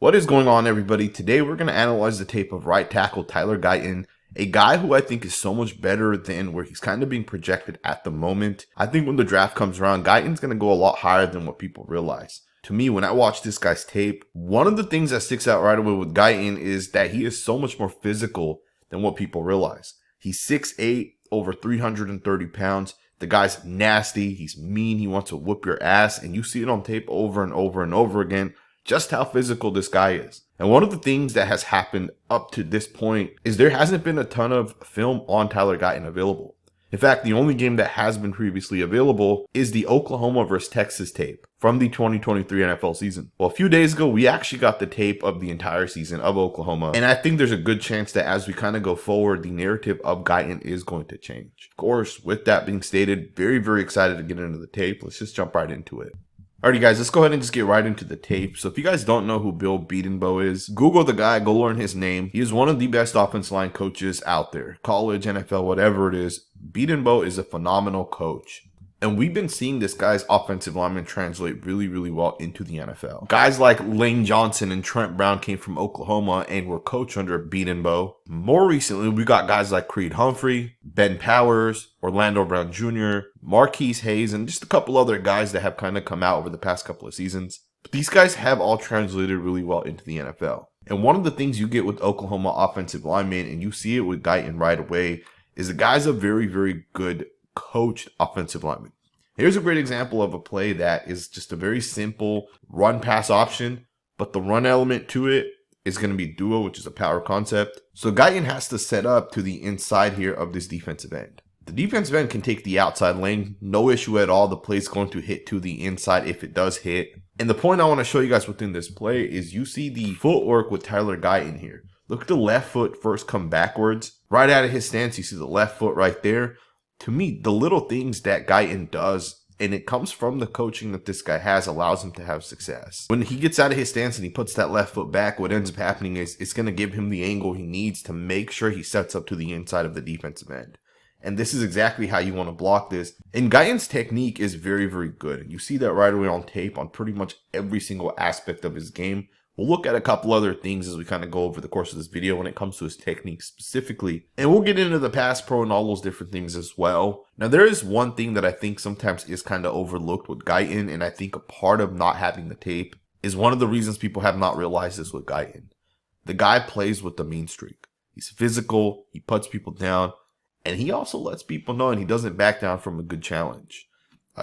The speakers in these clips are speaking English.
What is going on, everybody? Today we're going to analyze the tape of right tackle Tyler Guyton, a guy who I think is so much better than where he's kind of being projected at the moment. I think when the draft comes around, Guyton's going to go a lot higher than what people realize. To me, when I watch this guy's tape, one of the things that sticks out right away with Guyton is that he is so much more physical than what people realize. He's 6'8", over 330 pounds. The guy's nasty. He's mean. He wants to whoop your ass. And you see it on tape over and over and over again, just how physical this guy is. And one of the things that has happened up to this point is there hasn't been a ton of film on Tyler Guyton available. In fact, the only game that has been previously available is the Oklahoma versus Texas tape from the 2023 NFL season. Well, a few days ago, we actually got the tape of the entire season of Oklahoma. And I think there's a good chance that as we kind of go forward, the narrative of Guyton is going to change. Of course, with that being stated, very, very excited to get into the tape. Let's just jump right into it. Alrighty guys, let's go ahead and just get right into the tape. So if you guys don't know who Bill Bedenbaugh is, Google the guy, go learn his name. He is one of the best offensive line coaches out there. College, NFL, whatever it is. Bedenbaugh is a phenomenal coach. And we've been seeing this guy's offensive lineman translate really, really well into the NFL. Guys like Lane Johnson and Trent Brown came from Oklahoma and were coached under Bedenbaugh. More recently, we got guys like Creed Humphrey, Ben Powers, Orlando Brown Jr., Marquise Hayes, and just a couple other guys that have kind of come out over the past couple of seasons. But these guys have all translated really well into the NFL. And one of the things you get with Oklahoma offensive linemen, and you see it with Guyton right away, is the guy's a very, very good coached offensive lineman. Here's a great example of a play that is just a very simple run-pass option, but the run element to it is going to be duo, which is a power concept. So Guyton has to set up to the inside here of this defensive end. The defensive end can take the outside lane, no issue at all. The play's going to hit to the inside if it does hit. And the point I want to show you guys within this play is you see the footwork with Tyler Guyton here. Look at the left foot first come backwards. Right out of his stance, you see the left foot right there. To me, the little things that Guyton does, and it comes from the coaching that this guy has, allows him to have success. When he gets out of his stance and he puts that left foot back, what ends up happening is it's going to give him the angle he needs to make sure he sets up to the inside of the defensive end. And this is exactly how you want to block this. And Guyton's technique is very, very good. You see that right away on tape on pretty much every single aspect of his game. We'll look at a couple other things as we kind of go over the course of this video when it comes to his technique specifically. And we'll get into the pass pro and all those different things as well. Now, there is one thing that I think sometimes is kind of overlooked with Guyton, and I think a part of not having the tape is one of the reasons people have not realized this with Guyton. The guy plays with the mean streak. He's physical, he puts people down, and he also lets people know and he doesn't back down from a good challenge.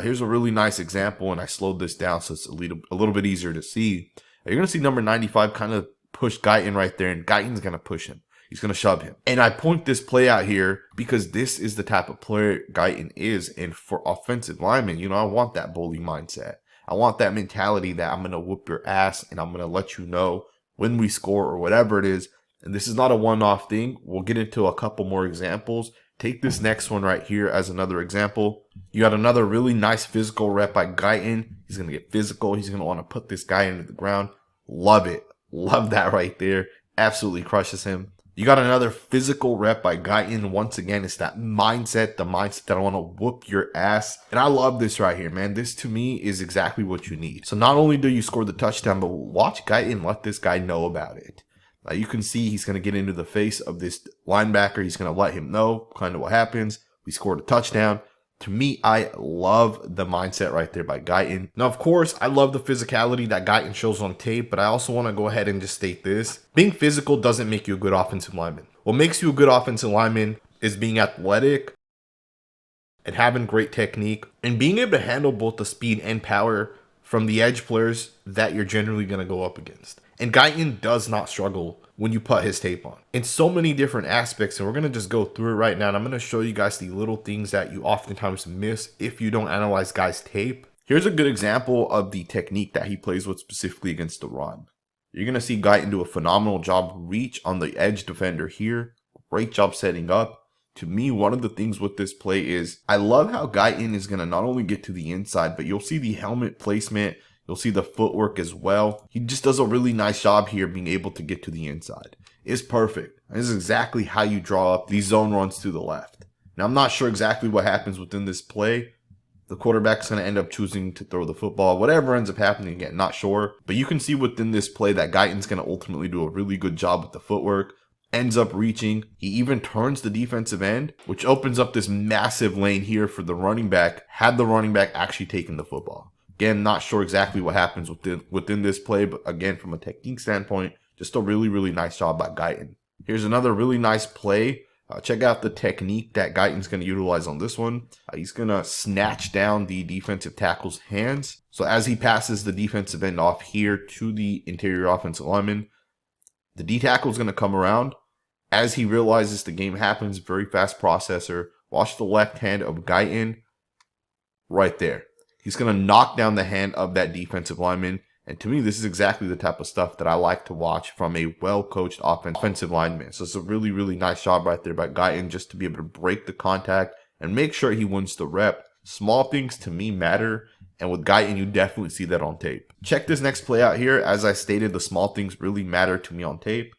Here's a really nice example, and I slowed this down so it's a little bit easier to see. You're going to see number 95 kind of push Guyton right there, and Guyton's going to push him. He's going to shove him. And I point this play out here because this is the type of player Guyton is. And for offensive linemen, I want that bully mindset. I want that mentality that I'm going to whoop your ass and I'm going to let you know when we score or whatever it is. And this is not a one-off thing. We'll get into a couple more examples. Take this next one right here as another example. You got another really nice physical rep by Guyton. He's going to get physical. He's going to want to put this guy into the ground. Love it. Love that right there. Absolutely crushes him. You got another physical rep by Guyton. Once again, it's that mindset, the mindset that I want to whoop your ass. And I love this right here, man. This to me is exactly what you need. So not only do you score the touchdown, but watch Guyton let this guy know about it. You can see he's going to get into the face of this linebacker. He's going to let him know kind of what happens. We scored a touchdown. To me, I love the mindset right there by Guyton. Now, of course, I love the physicality that Guyton shows on tape, but I also want to go ahead and just state this. Being physical doesn't make you a good offensive lineman. What makes you a good offensive lineman is being athletic and having great technique and being able to handle both the speed and power from the edge players that you're generally going to go up against. And Guyton does not struggle when you put his tape on in so many different aspects. And we're going to just go through it right now. And I'm going to show you guys the little things that you oftentimes miss if you don't analyze guys' tape. Here's a good example of the technique that he plays with specifically against the run. You're going to see Guyton do a phenomenal job reach on the edge defender here. Great job setting up. To me, one of the things with this play is I love how Guyton is going to not only get to the inside, but you'll see the helmet placement. You'll see the footwork as well. He just does a really nice job here being able to get to the inside. It's perfect. This is exactly how you draw up these zone runs to the left. Now, I'm not sure exactly what happens within this play. The quarterback's going to end up choosing to throw the football. Whatever ends up happening, again, not sure. But you can see within this play that Guyton's going to ultimately do a really good job with the footwork. Ends up reaching. He even turns the defensive end, which opens up this massive lane here for the running back, had the running back actually taken the football. Again, not sure exactly what happens within this play, but again, from a technique standpoint, just a really, really nice job by Guyton. Here's another really nice play. Check out the technique that Guyton's going to utilize on this one. He's going to snatch down the defensive tackle's hands. So as he passes the defensive end off here to the interior offensive lineman, the D tackle is going to come around. As he realizes the game happens, very fast processor. Watch the left hand of Guyton right there. He's going to knock down the hand of that defensive lineman. And to me, this is exactly the type of stuff that I like to watch from a well-coached offensive lineman. So it's a really, really nice job right there by Guyton just to be able to break the contact and make sure he wins the rep. Small things to me matter. And with Guyton, you definitely see that on tape. Check this next play out here. As I stated, the small things really matter to me on tape.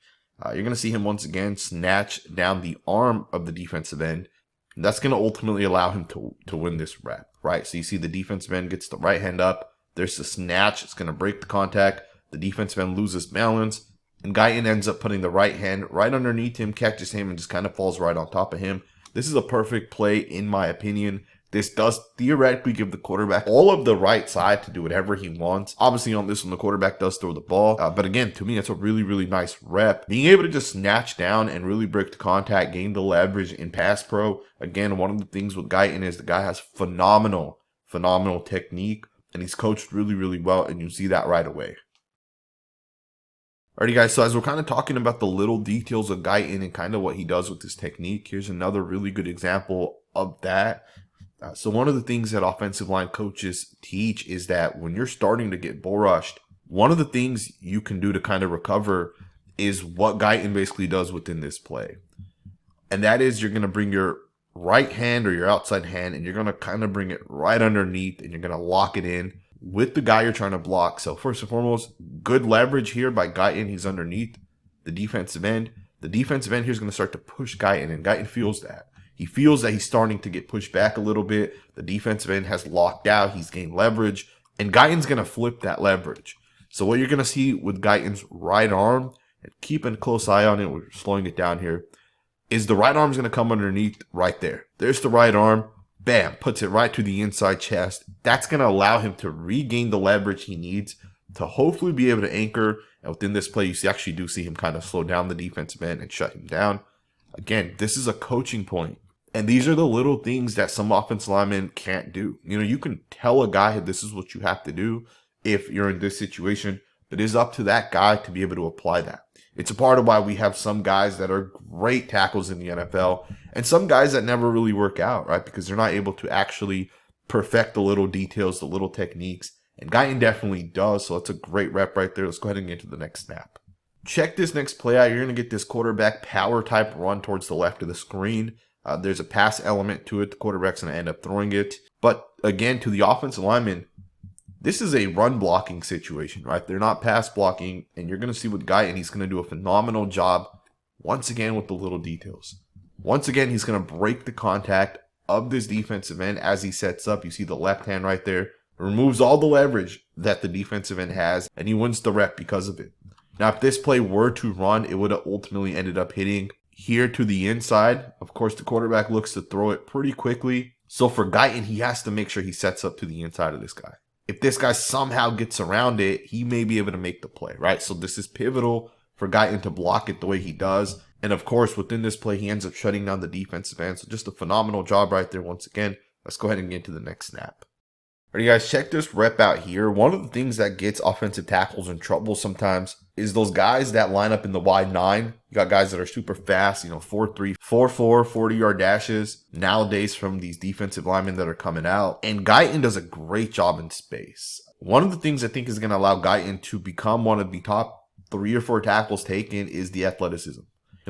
You're going to see him once again snatch down the arm of the defensive end. And that's going to ultimately allow him to win this rep, right? So you see the defensive end gets the right hand up. There's the snatch. It's going to break the contact. The defensive end loses balance. And Guyton ends up putting the right hand right underneath him, catches him, and just kind of falls right on top of him. This is a perfect play, in my opinion. This does theoretically give the quarterback all of the right side to do whatever he wants. Obviously, on this one, the quarterback does throw the ball. But again, to me, it's a really, really nice rep. Being able to just snatch down and really break the contact, gain the leverage in pass pro. Again, one of the things with Guyton is the guy has phenomenal technique. And he's coached really, really well, and you see that right away. Alrighty, guys, so as we're kind of talking about the little details of Guyton and kind of what he does with his technique, here's another really good example of that. So one of the things that offensive line coaches teach is that when you're starting to get bull rushed, one of the things you can do to kind of recover is what Guyton basically does within this play. And that is you're going to bring your right hand or your outside hand, and you're going to kind of bring it right underneath, and you're going to lock it in with the guy you're trying to block. So first and foremost, good leverage here by Guyton. He's underneath the defensive end. The defensive end here is going to start to push Guyton, and Guyton feels that. He feels that he's starting to get pushed back a little bit. The defensive end has locked out. He's gained leverage, and Guyton's going to flip that leverage. So what you're going to see with Guyton's right arm, and keep a close eye on it, we're slowing it down here, is the right arm's going to come underneath right there. There's the right arm. Bam, puts it right to the inside chest. That's going to allow him to regain the leverage he needs to hopefully be able to anchor. And within this play, you actually do see him kind of slow down the defensive end and shut him down. Again, this is a coaching point. And these are the little things that some offensive linemen can't do. You know, you can tell a guy this is what you have to do if you're in this situation, but it's up to that guy to be able to apply that. It's a part of why we have some guys that are great tackles in the NFL and some guys that never really work out, right? Because they're not able to actually perfect the little details, the little techniques. And Guyton definitely does, so it's a great rep right there. Let's go ahead and get to the next snap. Check this next play out. You're going to get this quarterback power type run towards the left of the screen. There's a pass element to it. The quarterback's going to end up throwing it. But again, to the offensive lineman, this is a run blocking situation, right? They're not pass blocking, and you're going to see with Guyton, he's going to do a phenomenal job once again with the little details. Once again, he's going to break the contact of this defensive end as he sets up. You see the left hand right there. Removes all the leverage that the defensive end has, and he wins the rep because of it. Now, if this play were to run, it would have ultimately ended up hitting here to the inside. Of course, the quarterback looks to throw it pretty quickly. So for Guyton, he has to make sure he sets up to the inside of this guy. If this guy somehow gets around it, he may be able to make the play, right? So this is pivotal for Guyton to block it the way he does. And of course, within this play, he ends up shutting down the defensive end. So just a phenomenal job right there once again. Let's go ahead and get to the next snap. Alright, guys, check this rep out here. One of the things that gets offensive tackles in trouble sometimes is those guys that line up in the wide 9. You got guys that are super fast, 4.3, 4.4, 40-yard dashes nowadays from these defensive linemen that are coming out. And Guyton does a great job in space. One of the things I think is going to allow Guyton to become one of the top 3 or 4 tackles taken is the athleticism.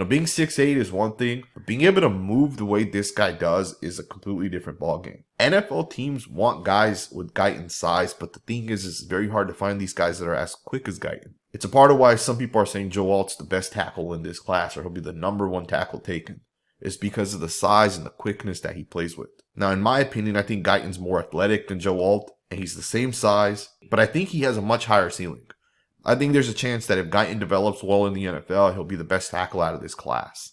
Being 6'8" is one thing, but being able to move the way this guy does is a completely different ballgame. NFL teams want guys with Guyton's size, but the thing is, it's very hard to find these guys that are as quick as Guyton. It's a part of why some people are saying Joe Alt's the best tackle in this class, or he'll be the #1 tackle taken. is because of the size and the quickness that he plays with. Now, in my opinion, I think Guyton's more athletic than Joe Alt, and he's the same size, but I think he has a much higher ceiling. I think there's a chance that if Guyton develops well in the NFL, he'll be the best tackle out of this class.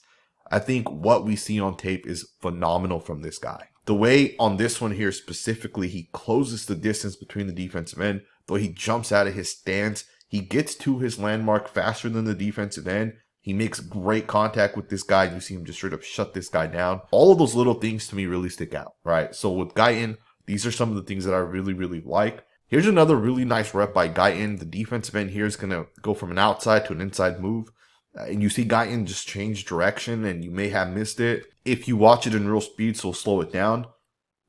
I think what we see on tape is phenomenal from this guy. The way on this one here specifically, he closes the distance between the defensive end, the way he jumps out of his stance, he gets to his landmark faster than the defensive end. He makes great contact with this guy. You see him just straight up shut this guy down. All of those little things to me really stick out, right? So with Guyton, these are some of the things that I really, really like. Here's another really nice rep by Guyton. The defensive end here is going to go from an outside to an inside move. And you see Guyton just change direction, and you may have missed it. If you watch it in real speed, so slow it down.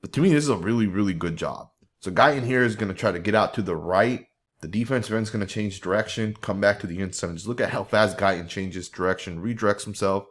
But to me, this is a really, really good job. So Guyton here is going to try to get out to the right. The defensive end is going to change direction, come back to the inside. Just look at how fast Guyton changes direction, redirects himself,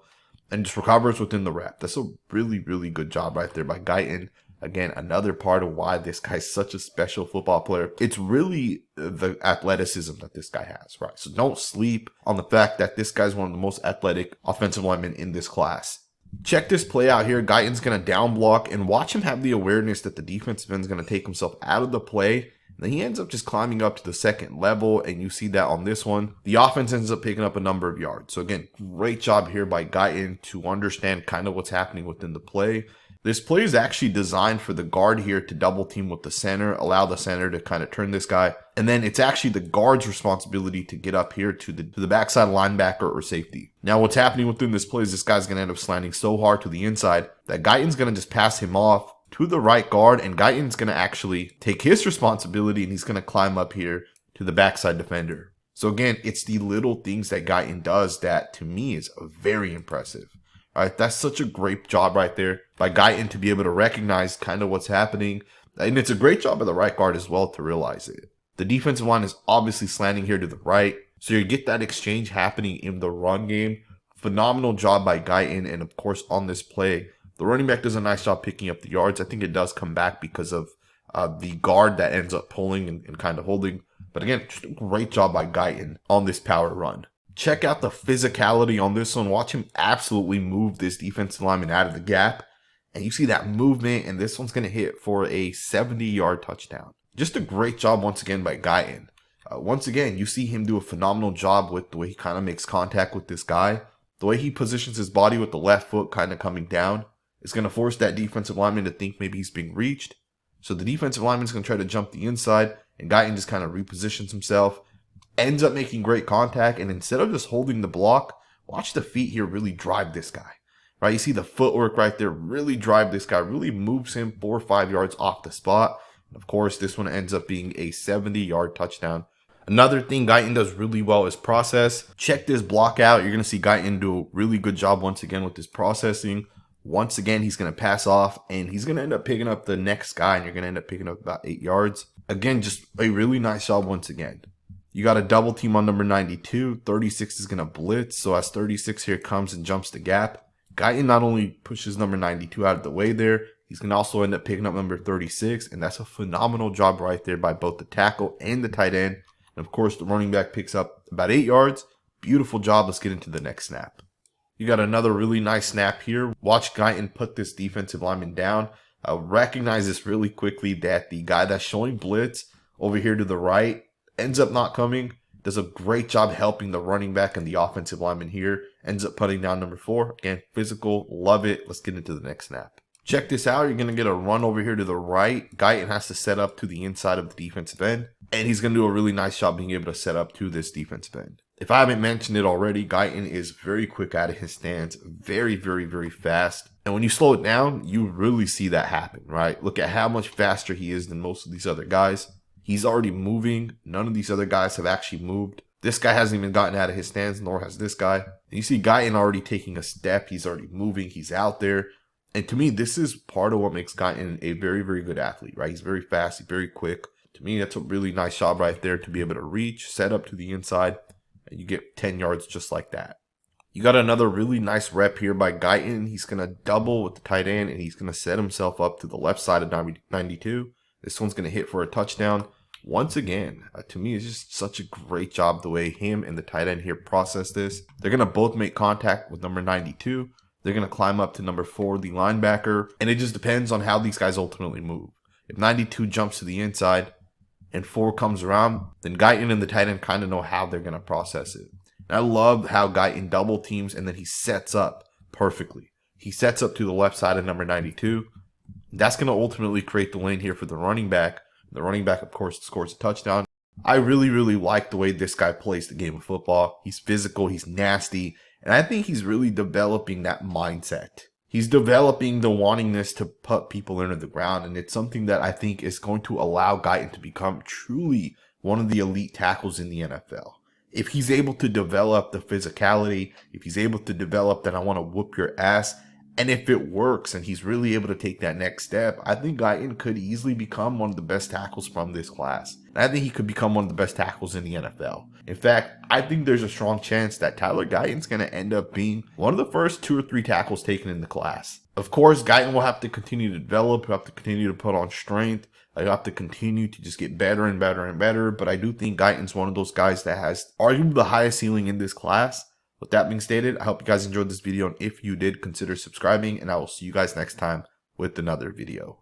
and just recovers within the rep. That's a really, really good job right there by Guyton. Again, another part of why this guy's such a special football player. It's really the athleticism that this guy has, right? So don't sleep on the fact that this guy's one of the most athletic offensive linemen in this class. Check this play out here. Guyton's going to down block, and watch him have the awareness that the defensive end is going to take himself out of the play. Then he ends up just climbing up to the second level, and you see that on this one. The offense ends up picking up a number of yards. So again, great job here by Guyton to understand kind of what's happening within the play. This play is actually designed for the guard here to double team with the center, allow the center to kind of turn this guy. And then it's actually the guard's responsibility to get up here to the backside linebacker or safety. Now what's happening within this play is this guy's going to end up slanting so hard to the inside that Guyton's going to just pass him off to the right guard, and Guyton's going to actually take his responsibility, and he's going to climb up here to the backside defender. So again, it's the little things that Guyton does that to me is very impressive. All right, that's such a great job right there by Guyton to be able to recognize kind of what's happening. And it's a great job by the right guard as well to realize it. The defensive line is obviously slanting here to the right, so you get that exchange happening in the run game. Phenomenal job by Guyton, and of course on this play, the running back does a nice job picking up the yards. I think it does come back because of the guard that ends up pulling and kind of holding. But again, just a great job by Guyton on this power run. Check out the physicality on this one. Watch him absolutely move this defensive lineman out of the gap. And you see that movement, and this one's going to hit for a 70-yard touchdown. Just a great job once again by Guyton. Once again, you see him do a phenomenal job with the way he kind of makes contact with this guy. The way he positions his body with the left foot kind of coming down. It's going to force that defensive lineman to think maybe he's being reached. So the defensive lineman's going to try to jump the inside, and Guyton just kind of repositions himself, ends up making great contact, and instead of just holding the block, watch the feet here really drive this guy. Right? You see the footwork right there really drive this guy, really moves him 4 or 5 yards off the spot. And of course, this one ends up being a 70-yard touchdown. Another thing Guyton does really well is process. Check this block out. You're going to see Guyton do a really good job once again with this processing. Once again, he's going to pass off, and he's going to end up picking up the next guy, and you're going to end up picking up about 8 yards. Again, just a really nice job once again. You got a double team on number 92. 36 is going to blitz. So as 36 here comes and jumps the gap, Guyton not only pushes number 92 out of the way there, he's going to also end up picking up number 36. And that's a phenomenal job right there by both the tackle and the tight end. And of course, the running back picks up about 8 yards. Beautiful job. Let's get into the next snap. You got another really nice snap here. Watch Guyton put this defensive lineman down. Recognize this really quickly that the guy that's showing blitz over here to the right ends up not coming. Does a great job helping the running back and the offensive lineman here. Ends up putting down number 4. Again, physical. Love it. Let's get into the next snap. Check this out. You're going to get a run over here to the right. Guyton has to set up to the inside of the defensive end. And he's going to do a really nice job being able to set up to this defensive end. If I haven't mentioned it already, Guyton is very quick out of his stance. Very, very, very fast. And when you slow it down, you really see that happen, right? Look at how much faster he is than most of these other guys. He's already moving. None of these other guys have actually moved. This guy hasn't even gotten out of his stance, nor has this guy. And you see Guyton already taking a step. He's already moving. He's out there. And to me, this is part of what makes Guyton a very, very good athlete, right? He's very fast. He's very quick. To me, that's a really nice job right there to be able to reach, set up to the inside, and you get 10 yards just like that. You got another really nice rep here by Guyton. He's going to double with the tight end, and he's going to set himself up to the left side of 92. This one's going to hit for a touchdown. Once again, to me, it's just such a great job the way him and the tight end here process this. They're going to both make contact with number 92. they're going to climb up to number 4, the linebacker. And it just depends on how these guys ultimately move. If 92 jumps to the inside and 4 comes around, then Guyton and the tight end kind of know how they're going to process it. And I love how Guyton double teams and then he sets up perfectly. He sets up to the left side of number 92. That's going to ultimately create the lane here for the running back. The running back, of course, scores a touchdown. I really, really like the way this guy plays the game of football. He's physical, he's nasty, and I think he's really developing that mindset. He's developing the wantingness to put people into the ground, and it's something that I think is going to allow Guyton to become truly one of the elite tackles in the NFL. If he's able to develop the physicality, if he's able to develop that I want to whoop your ass, and if it works and he's really able to take that next step, I think Guyton could easily become one of the best tackles from this class. And I think he could become one of the best tackles in the NFL. In fact, I think there's a strong chance that Tyler Guyton's going to end up being one of the first 2 or 3 tackles taken in the class. Of course, Guyton will have to continue to develop, he'll have to continue to put on strength, he'll have to continue to just get better and better and better, but I do think Guyton's one of those guys that has arguably the highest ceiling in this class. With that being stated, I hope you guys enjoyed this video, and if you did, consider subscribing, and I will see you guys next time with another video.